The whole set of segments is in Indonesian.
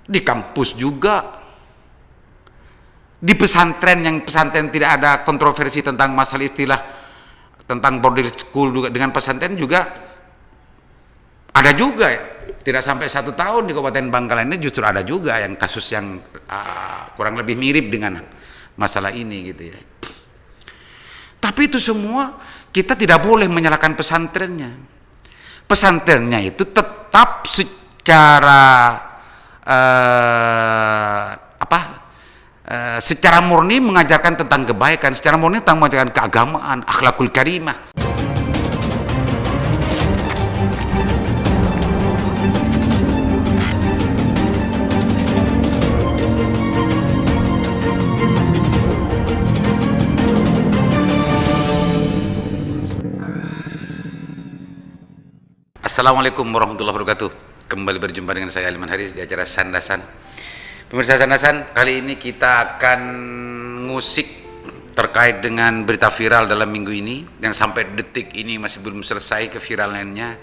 di kampus juga, di pesantren yang pesantren tidak ada kontroversi tentang masalah istilah tentang boarding school juga, dengan pesantren juga ada juga ya. Tidak sampai 1 tahun di Kabupaten Bangkalan ini justru ada juga yang kasus yang kurang lebih mirip dengan masalah ini gitu ya. Tapi itu semua kita tidak boleh menyalahkan pesantrennya. Pesantrennya itu tetap secara secara murni mengajarkan tentang kebaikan, secara murni tentang mengajarkan keagamaan, akhlakul karimah. Assalamualaikum warahmatullahi wabarakatuh. Kembali berjumpa dengan saya Aliman Haris di acara Sandasan. Pemirsa Sandasan, kali ini kita akan ngusik terkait dengan berita viral dalam minggu ini yang sampai detik ini masih belum selesai keviralannya.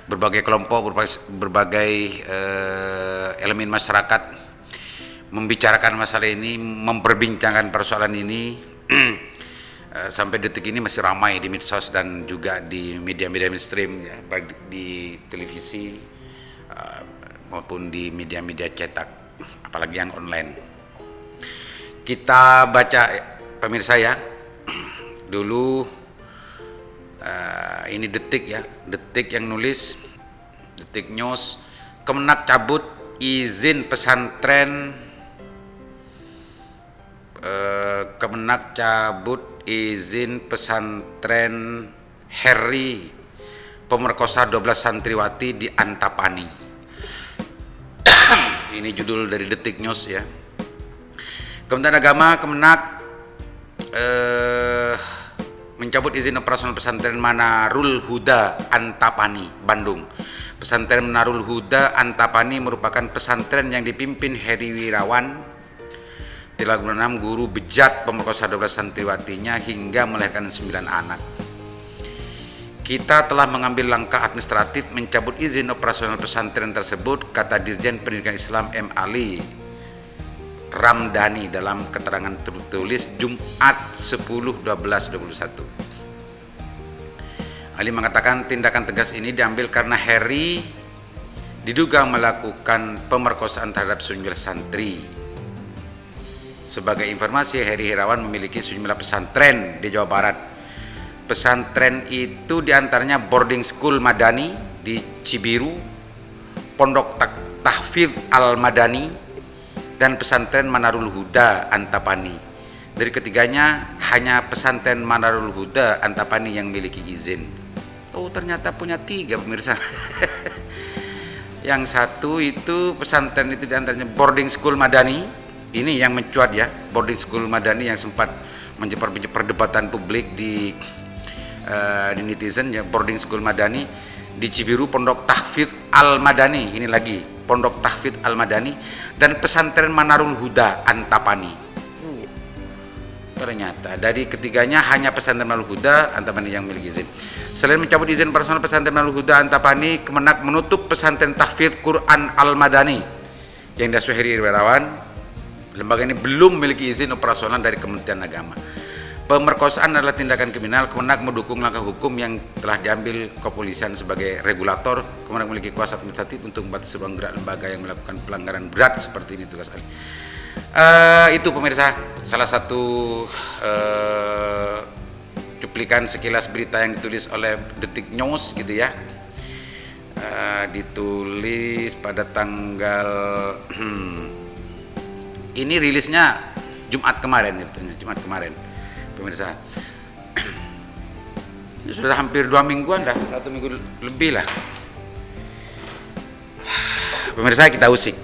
Berbagai kelompok, berbagai elemen masyarakat membicarakan masalah ini, memperbincangkan persoalan ini. Sampai detik ini masih ramai di medsos dan juga di media-media mainstream ya, baik di televisi maupun di media-media cetak, apalagi yang online. Kita baca pemirsa ya, dulu ini Detik ya, Detik yang nulis, Detik News, Kemenak cabut izin pesantren, Kemenak cabut izin pesantren Heri pemerkosa 12 santriwati di Antapani. Ini judul dari Detik News ya. Kementerian Agama Kemenak mencabut izin operasional pesantren Manarul Huda Antapani, Bandung. Pesantren Manarul Huda Antapani merupakan pesantren yang dipimpin Heri Wirawan, 36, guru bejat pemerkosa 12 santriwatinya hingga melahirkan 9 anak. Kita telah mengambil langkah administratif mencabut izin operasional pesantren tersebut, kata Dirjen Pendidikan Islam M. Ali Ramdhani dalam keterangan tertulis Jumat 10/12/21. Ali mengatakan tindakan tegas ini diambil karena Heri diduga melakukan pemerkosaan terhadap sejumlah santri. Sebagai informasi, Heri Hirawan memiliki sejumlah pesantren di Jawa Barat. Pesantren itu diantaranya boarding school Madani di Cibiru, Pondok Tahfidz Al-Madani, dan pesantren Manarul Huda Antapani. Dari ketiganya, hanya pesantren Manarul Huda Antapani yang memiliki izin. Oh, ternyata punya 3 pemirsa. Yang satu itu pesantren itu diantaranya boarding school Madani. Ini yang mencuat ya, boarding school Madani yang sempat menjadi perdebatan publik di netizen ya, boarding school Madani di Cibiru, Pondok Tahfidz Al-Madani, ini lagi Pondok Tahfidz Al-Madani, dan pesantren Manarul Huda Antapani. Ternyata dari ketiganya hanya pesantren Manarul Huda Antapani yang memiliki izin. Selain mencabut izin personal pesantren Manarul Huda Antapani, Kemenak menutup pesantren Tahfidz Quran Al-Madani yang diasuh Heri Wirawan. Lembaga ini belum memiliki izin operasional dari Kementerian Agama. Pemerkosaan adalah tindakan kriminal. Kemenak mendukung langkah hukum yang telah diambil kepolisian sebagai regulator. Kemenak memiliki kuasa administratif untuk membatasi ruang gerak lembaga yang melakukan pelanggaran berat seperti ini, tugas ahli. Itu pemirsa, salah satu cuplikan sekilas berita yang ditulis oleh Detik News gitu ya. Ditulis pada tanggal ini rilisnya Jumat kemarin, Jumat kemarin, pemirsa. Ini sudah hampir 2 mingguan dah, 1 minggu lebih lah. Pemirsa, kita usik.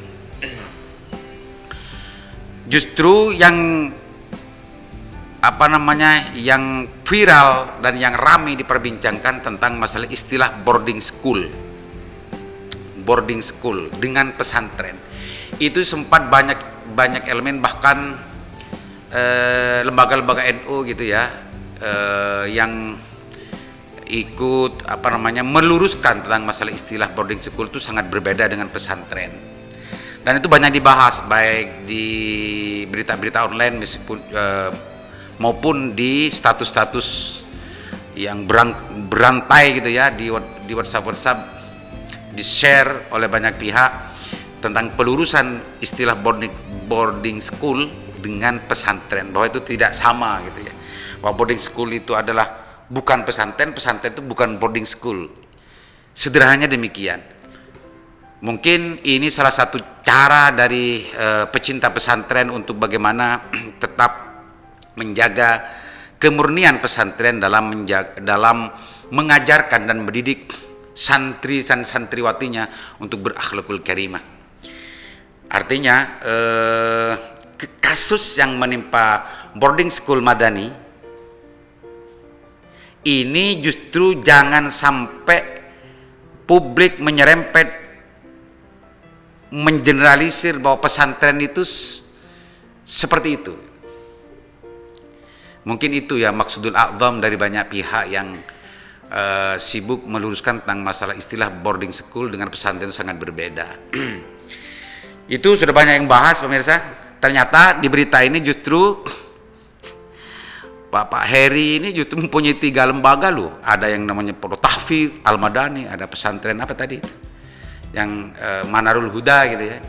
Justru yang yang viral dan yang ramai diperbincangkan tentang masalah istilah boarding school dengan pesantren. Itu sempat banyak elemen, bahkan lembaga-lembaga NU gitu ya, yang ikut meluruskan tentang masalah istilah boarding school itu sangat berbeda dengan pesantren. Dan itu banyak dibahas baik di berita-berita online meskipun maupun di status-status yang berantai gitu ya, di WhatsApp di-share oleh banyak pihak tentang pelurusan istilah boarding school dengan pesantren, bahwa itu tidak sama gitu ya. Bahwa boarding school itu adalah bukan pesantren, pesantren itu bukan boarding school. Sederhananya demikian. Mungkin ini salah satu cara dari pecinta pesantren untuk bagaimana tetap menjaga kemurnian pesantren dalam mengajarkan dan mendidik santri dan santriwatinya untuk berakhlakul karimah. Artinya kasus yang menimpa boarding school Madani ini justru jangan sampai publik menyerempet mengeneralisir bahwa pesantren itu seperti itu. Mungkin itu ya maksudul a'zam dari banyak pihak yang sibuk meluruskan tentang masalah istilah boarding school dengan pesantren itu sangat berbeda. Itu sudah banyak yang bahas pemirsa. Ternyata di berita ini justru Bapak Heri ini justru mempunyai 3 lembaga loh. Ada yang namanya Pondok Tahfidz Al-Madani, ada pesantren apa tadi itu? Yang Manarul Huda gitu ya.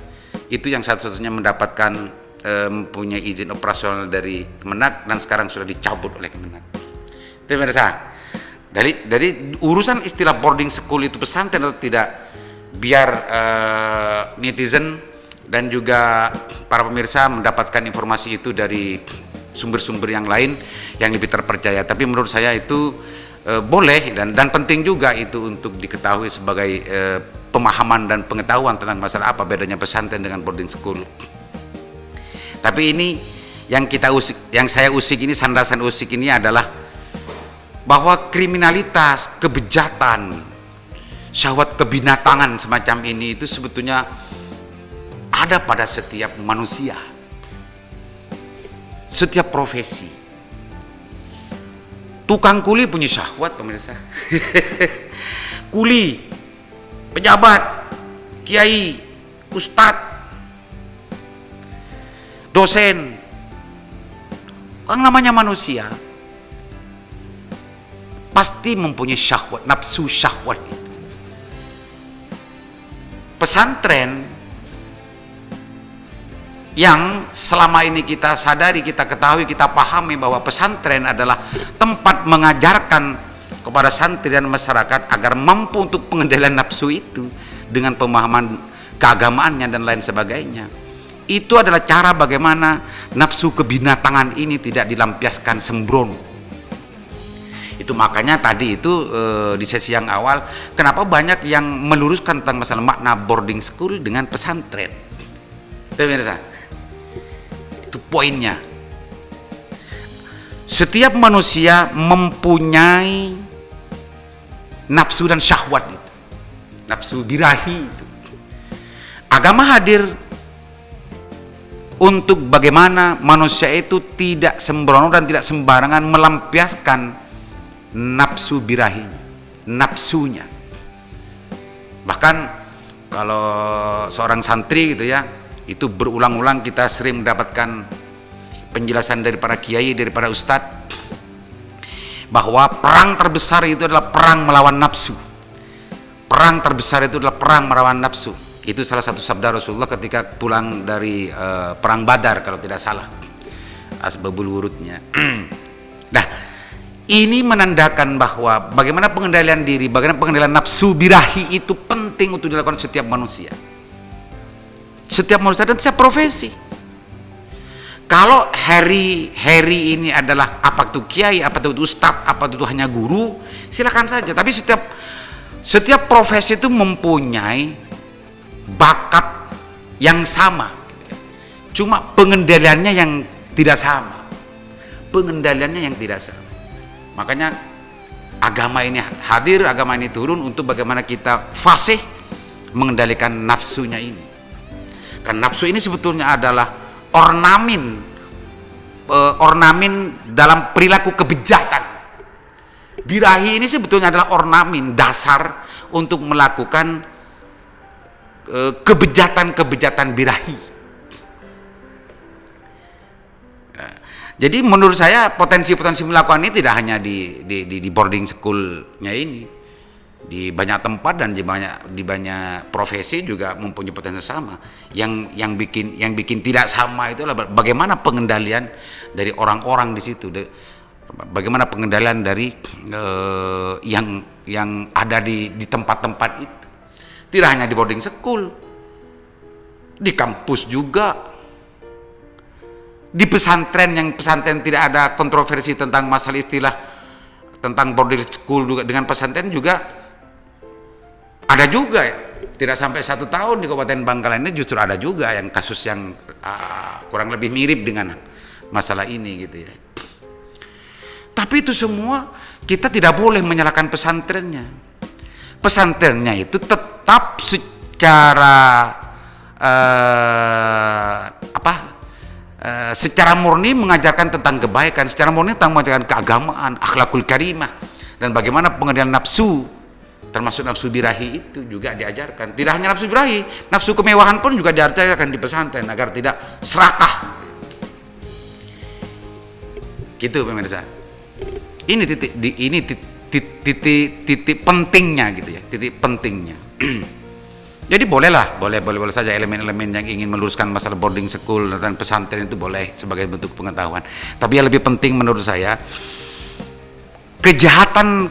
Itu yang satu-satunya mendapatkan mempunyai izin operasional dari Kemenak dan sekarang sudah dicabut oleh Kemenak. Itu pemirsa. Dari urusan istilah boarding school itu pesantren atau tidak, biar netizen dan juga para pemirsa mendapatkan informasi itu dari sumber-sumber yang lain yang lebih terpercaya. Tapi menurut saya itu boleh dan penting juga itu untuk diketahui sebagai pemahaman dan pengetahuan tentang masalah apa bedanya pesantren dengan boarding school. Tapi ini yang saya usik ini, sandasan usik ini adalah bahwa kriminalitas, kebejatan, syahwat kebinatangan semacam ini itu sebetulnya ada pada setiap manusia, setiap profesi. Tukang kuli punya syahwat pemirsa. Kuli, pejabat, kiai, ustadz, dosen, orang namanya manusia pasti mempunyai syahwat, nafsu syahwat itu. Pesantren yang selama ini kita sadari, kita ketahui, kita pahami bahwa pesantren adalah tempat mengajarkan kepada santri dan masyarakat agar mampu untuk pengendalian nafsu itu dengan pemahaman keagamaannya dan lain sebagainya. Itu adalah cara bagaimana nafsu kebinatangan ini tidak dilampiaskan sembrono. Itu makanya tadi itu di sesi yang awal, kenapa banyak yang meluruskan tentang masalah makna boarding school dengan pesantren. Pemirsa, itu poinnya. Setiap manusia mempunyai nafsu dan syahwat itu, nafsu birahi itu. Agama hadir untuk bagaimana manusia itu tidak sembrono dan tidak sembarangan melampiaskan nafsu birahinya, nafsunya. Bahkan kalau seorang santri gitu ya, itu berulang-ulang kita sering mendapatkan penjelasan dari para kiai, dari para ustadz, bahwa perang terbesar itu adalah perang melawan nafsu. Perang terbesar itu adalah perang melawan nafsu. Itu salah satu sabda Rasulullah ketika pulang dari perang Badar kalau tidak salah, asbabul wurudnya. Nah, ini menandakan bahwa bagaimana pengendalian diri, bagaimana pengendalian nafsu birahi itu penting untuk dilakukan setiap manusia. Setiap manusia dan setiap profesi. Kalau Heri ini adalah apa itu kiai, apa itu ustadz, apa itu hanya guru, silakan saja. Tapi setiap profesi itu mempunyai bakat yang sama. Cuma pengendaliannya yang tidak sama. Pengendaliannya yang tidak sama. Makanya agama ini hadir, agama ini turun untuk bagaimana kita fasih mengendalikan nafsunya ini. Karena nafsu ini sebetulnya adalah ornamen dalam perilaku kebejatan. Birahi ini sebetulnya adalah ornamen dasar untuk melakukan kebejatan birahi. Jadi menurut saya potensi-potensi melakukan ini tidak hanya di boarding school-nya ini, di banyak tempat dan di banyak profesi juga mempunyai potensi sama. Yang bikin tidak sama itu adalah bagaimana pengendalian dari orang-orang di situ, bagaimana pengendalian dari yang ada di tempat-tempat itu. Tidak hanya di boarding school, di kampus juga. Di pesantren tidak ada kontroversi tentang masalah istilah tentang boarding school juga, dengan pesantren juga ada juga ya. Tidak sampai 1 tahun di Kabupaten Bangkalan ini justru ada juga yang kasus yang kurang lebih mirip dengan masalah ini gitu ya. Tapi itu semua kita tidak boleh menyalahkan pesantrennya. Pesantrennya itu tetap secara secara murni mengajarkan tentang kebaikan, secara murni tentang mengajarkan keagamaan, akhlakul karimah, dan bagaimana pengendalian nafsu, termasuk nafsu birahi itu juga diajarkan. Tidak hanya nafsu birahi, nafsu kemewahan pun juga diajarkan di pesantren agar tidak serakah. Gitu pemirsa. Ini titik pentingnya gitu ya, titik pentingnya. Jadi boleh saja elemen-elemen yang ingin meluruskan masalah boarding school dan pesantren itu boleh sebagai bentuk pengetahuan. Tapi yang lebih penting menurut saya, kejahatan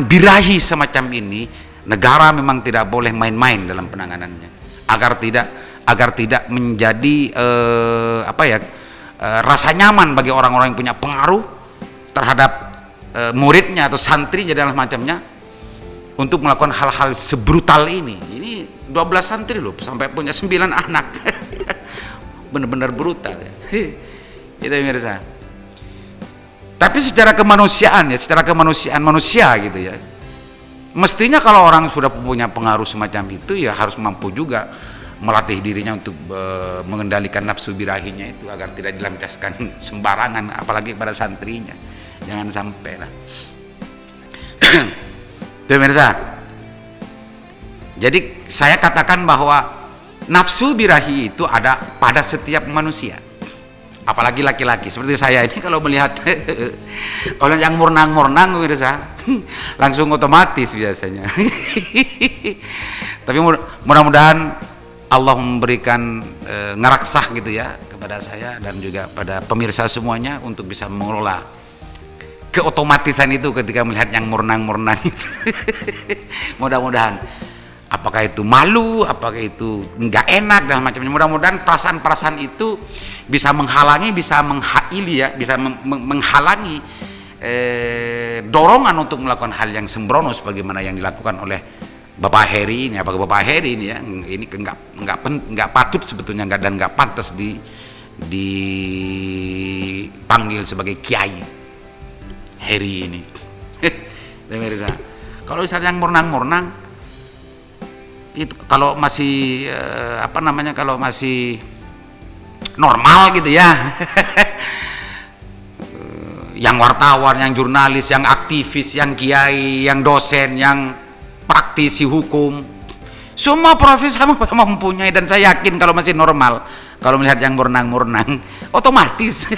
birahi semacam ini negara memang tidak boleh main-main dalam penanganannya, agar tidak menjadi rasa nyaman bagi orang-orang yang punya pengaruh terhadap muridnya atau santrinya dan macamnya untuk melakukan hal-hal sebrutal ini. 12 santri loh sampai punya 9 anak. Benar-benar brutal ya. Itu pemirsa. Tapi secara kemanusiaan manusia gitu ya. Mestinya kalau orang sudah punya pengaruh semacam itu ya harus mampu juga melatih dirinya untuk mengendalikan nafsu birahinya itu agar tidak dilampiaskan sembarangan, apalagi pada santrinya. Jangan sampai lah. Tuh pemirsa. Jadi saya katakan bahwa nafsu birahi itu ada pada setiap manusia, apalagi laki-laki seperti saya ini. Kalau melihat kalau yang murnang pemirsa, langsung otomatis biasanya. Tapi mudah-mudahan Allah memberikan ngeraksah gitu ya kepada saya dan juga pada pemirsa semuanya untuk bisa mengelola keotomatisan itu ketika melihat yang murnang itu. Mudah-mudahan, apakah itu malu, apakah itu nggak enak dan macamnya, mudah-mudahan perasaan-perasaan itu bisa menghalangi, bisa menghalangi dorongan untuk melakukan hal yang sembrono sebagaimana yang dilakukan oleh Bapak Heri ini. Apakah Bapak Heri ini ya, ini nggak patut sebetulnya, dan nggak pantas dipanggil sebagai kiai Heri ini. Pemirsa, kalau misalnya yang murnang itu kalau masih kalau masih normal gitu ya, yang wartawan, yang jurnalis, yang aktivis, yang kiai, yang dosen, yang praktisi hukum, semua profesi sama mempunyai, dan saya yakin kalau masih normal, kalau melihat yang murnang otomatis.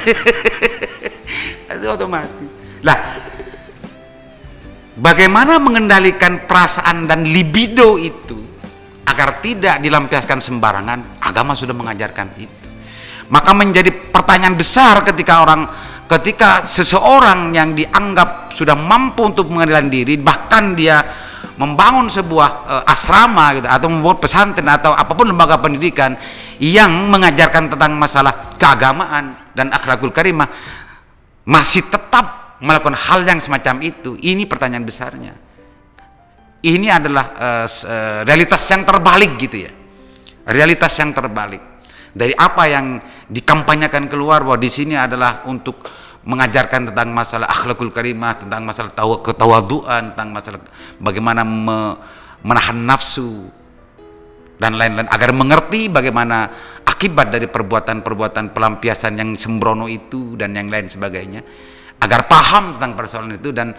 Itu otomatis lah. Bagaimana mengendalikan perasaan dan libido itu agar tidak dilampiaskan sembarangan? Agama sudah mengajarkan itu. Maka menjadi pertanyaan besar ketika seseorang yang dianggap sudah mampu untuk mengendalikan diri, bahkan dia membangun sebuah asrama gitu, atau membuat pesantren atau apapun lembaga pendidikan yang mengajarkan tentang masalah keagamaan dan akhlakul karimah, masih tetap melakukan hal yang semacam itu. Ini pertanyaan besarnya. Ini adalah realitas yang terbalik gitu ya. Realitas yang terbalik dari apa yang dikampanyekan keluar, bahwa di sini adalah untuk mengajarkan tentang masalah akhlakul karimah, tentang masalah ketawaduan, tentang masalah bagaimana menahan nafsu dan lain-lain, agar mengerti bagaimana akibat dari perbuatan-perbuatan pelampiasan yang sembrono itu dan yang lain sebagainya, agar paham tentang persoalan itu dan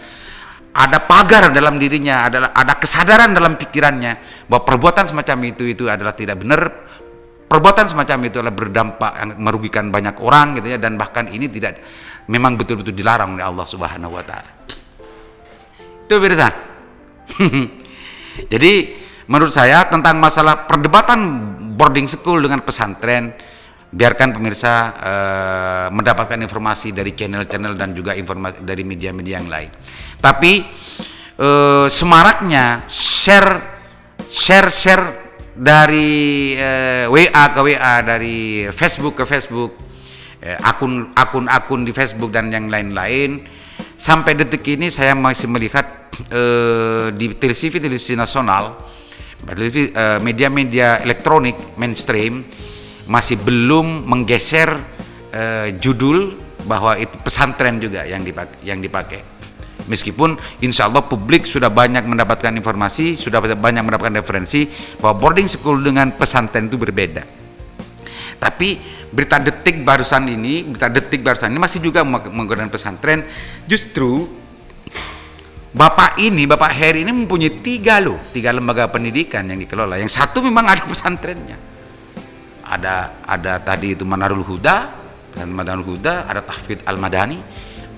ada pagar dalam dirinya, ada kesadaran dalam pikirannya bahwa perbuatan semacam itu adalah tidak benar. Perbuatan semacam itu adalah berdampak yang merugikan banyak orang gitu ya, dan bahkan ini tidak memang betul-betul dilarang oleh Allah Subhanahu wa taala. Itu pemirsa. Jadi menurut saya tentang masalah perdebatan boarding school dengan pesantren, biarkan pemirsa mendapatkan informasi dari channel-channel dan juga informasi dari media-media yang lain. Tapi semaraknya share dari WA ke WA, dari Facebook ke Facebook, akun-akun di Facebook dan yang lain-lain, sampai detik ini saya masih melihat di televisi nasional, media-media elektronik mainstream masih belum menggeser judul bahwa itu pesantren juga yang dipakai. Meskipun insya Allah publik sudah banyak mendapatkan informasi, sudah banyak mendapatkan referensi bahwa boarding school dengan pesantren itu berbeda. Tapi berita detik barusan ini masih juga menggunakan pesantren. Justru Bapak Heri ini mempunyai tiga lembaga pendidikan yang dikelola. Yang satu memang ada pesantrennya. Ada tadi itu Manarul Huda, ada Tahfidz Al-Madani,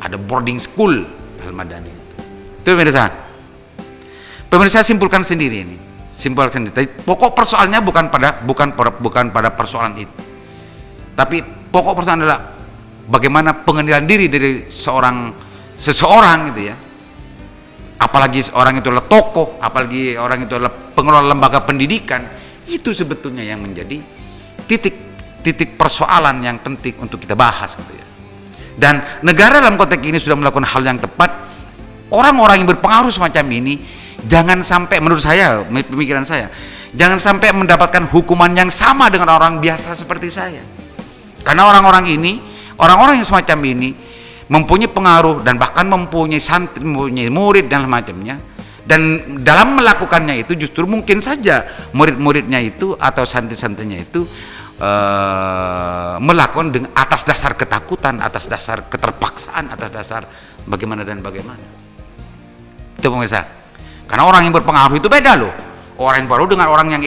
ada boarding school Al-Madani. Itu pemirsa simpulkan sendiri ini. Pokok persoalannya bukan pada persoalan itu. Tapi pokok persoalan adalah bagaimana pengendalian diri dari seseorang gitu ya. Apalagi orang itu adalah tokoh, apalagi orang itu adalah pengelola lembaga pendidikan, itu sebetulnya yang menjadi titik persoalan yang penting untuk kita bahas gitu ya. Dan negara dalam konteks ini sudah melakukan hal yang tepat. Orang-orang yang berpengaruh semacam ini jangan sampai, menurut saya, pemikiran saya, jangan sampai mendapatkan hukuman yang sama dengan orang biasa seperti saya. Karena orang-orang yang semacam ini mempunyai pengaruh dan bahkan mempunyai santri, mempunyai murid dan semacamnya. Dan dalam melakukannya itu justru mungkin saja murid-muridnya itu atau santri-santrinya itu melakukan dengan atas dasar ketakutan, atas dasar keterpaksaan, atas dasar bagaimana dan bagaimana. Itu pemirsa. Karena orang yang berpengaruh itu beda loh. Orang yang baru dengan orang yang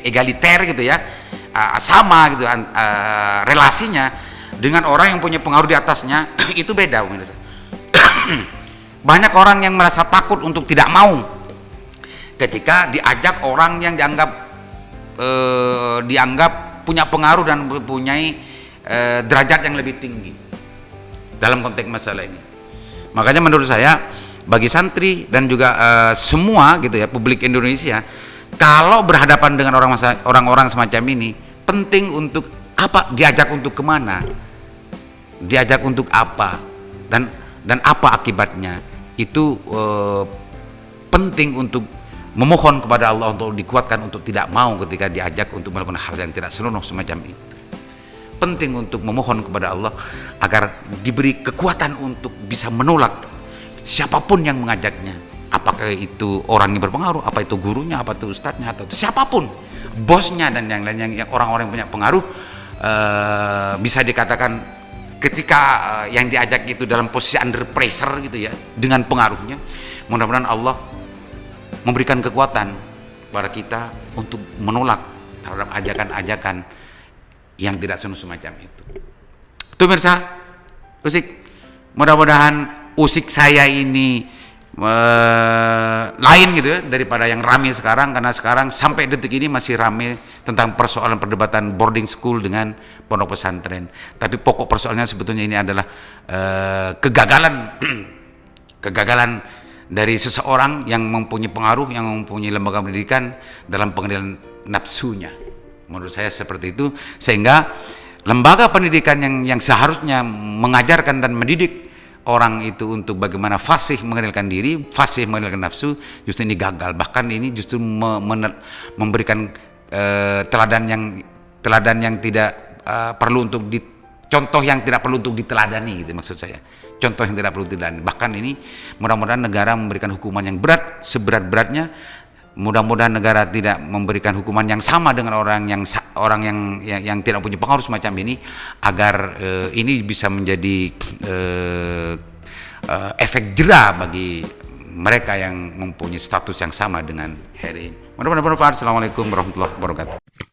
egaliter gitu ya, sama gitu relasinya dengan orang yang punya pengaruh di atasnya itu beda pemirsa. Banyak orang yang merasa takut untuk tidak mau ketika diajak orang yang dianggap punya pengaruh dan mempunyai derajat yang lebih tinggi dalam konteks masalah ini. Makanya menurut saya bagi santri dan juga semua gitu ya, publik Indonesia, kalau berhadapan dengan orang-orang semacam ini, penting untuk apa, diajak untuk kemana, diajak untuk apa, dan apa akibatnya, itu penting untuk memohon kepada Allah untuk dikuatkan untuk tidak mau ketika diajak untuk melakukan hal yang tidak senonoh semacam itu. Penting untuk memohon kepada Allah agar diberi kekuatan untuk bisa menolak siapapun yang mengajaknya, apakah itu orang yang berpengaruh, apa itu gurunya, apa itu ustadznya, atau siapapun, bosnya dan yang lain, yang orang-orang yang punya pengaruh. Bisa dikatakan ketika yang diajak itu dalam posisi under pressure gitu ya, dengan pengaruhnya, mudah-mudahan Allah memberikan kekuatan kepada kita untuk menolak terhadap ajakan-ajakan yang tidak senonoh semacam itu. Itu pemirsa Usik, mudah-mudahan Usik saya ini lain gitu ya daripada yang ramai sekarang, karena sekarang sampai detik ini masih ramai tentang persoalan perdebatan boarding school dengan pondok pesantren. Tapi pokok persoalannya sebetulnya ini adalah kegagalan dari seseorang yang mempunyai pengaruh, yang mempunyai lembaga pendidikan dalam pengendalian nafsunya. Menurut saya seperti itu, sehingga lembaga pendidikan yang seharusnya mengajarkan dan mendidik orang itu untuk bagaimana fasih mengendalikan diri, fasih mengendalikan nafsu, justru ini gagal. Bahkan ini justru memberikan teladan yang tidak perlu untuk contoh yang tidak perlu untuk diteladani, gitu maksud saya. Contoh yang tidak perlu diteladani. Bahkan ini mudah-mudahan negara memberikan hukuman yang berat, seberat-beratnya. Mudah-mudahan negara tidak memberikan hukuman yang sama dengan orang yang tidak punya pengaruh semacam ini, agar ini bisa menjadi efek jera bagi mereka yang mempunyai status yang sama dengan Harry. Mudah-mudahan bermanfaat. Assalamualaikum warahmatullahi wabarakatuh.